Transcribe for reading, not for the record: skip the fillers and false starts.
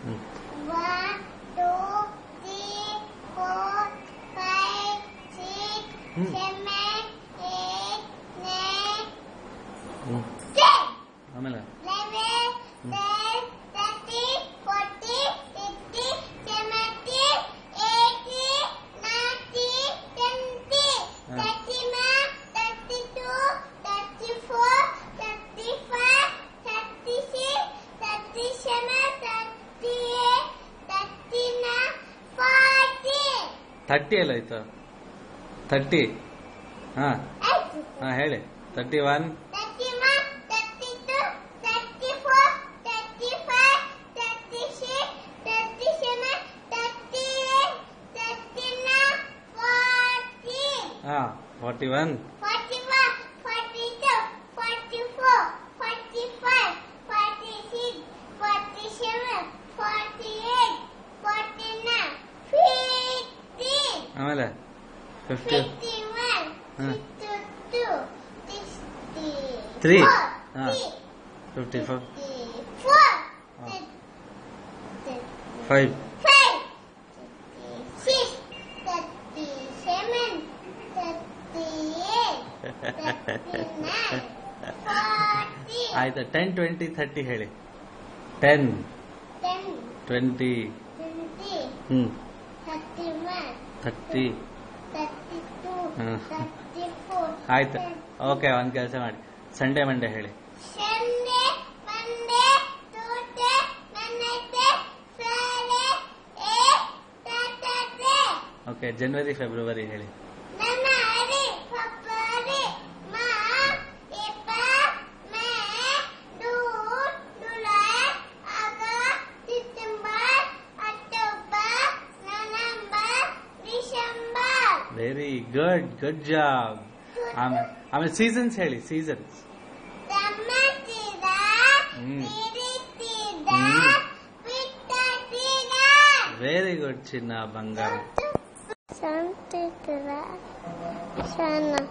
1, 2, 3, 4, 5, 6, 7, 8, 9, 10. ಆಮೇಲೆ 11, 12, 13, 14, 15, 17, 18, 19, 20, 31, 32, 34, 35, 36, 37, 38, 39, 40. 30 ಎಲ್ಲ ಆಯ್ತು. 30. ಹಾ ಹಾ ಹೇಳಿ. 31, 31, 32, 34, 35, 36, 37, 38, 39, 40. ಹಾ 41, 41, 42, 44, 45, 46, 47, 48, 49, 50. ಆಮೇಲೆ 50, 51, ಹಾ 52, 53, 3, 54, ಹಾ 54, 54, 5, 5, 36, 37, 38, 39, 40. ಆಯ್ತು. 10, 20, 30 ಹೇಳಿ. 10, 10, 20, 20, 31, 30. 32, ಹ್ಮ್. 34. ಆಯ್ತು. ಓಕೆ, ಒಂದು ಕೆಲಸ ಮಾಡಿ. ಸಂಡೇ ಮಂಡೇ ಹೇಳಿ. Sunday, Monday, Tuesday, Wednesday, Friday, Saturday. Okay, January February ಹೇಳಿ. January, February, March, April, May, June, July, August, September, October, November, December. Very good, good job. ಆಮೇಲೆ ಸೀಸನ್ಸ್ ಹೇಳಿ. Seasons. Summer season, rainy season, winter season. Very good ಚಿನ್ನ ಬಂಗಾರ. Santa Clara. Sana.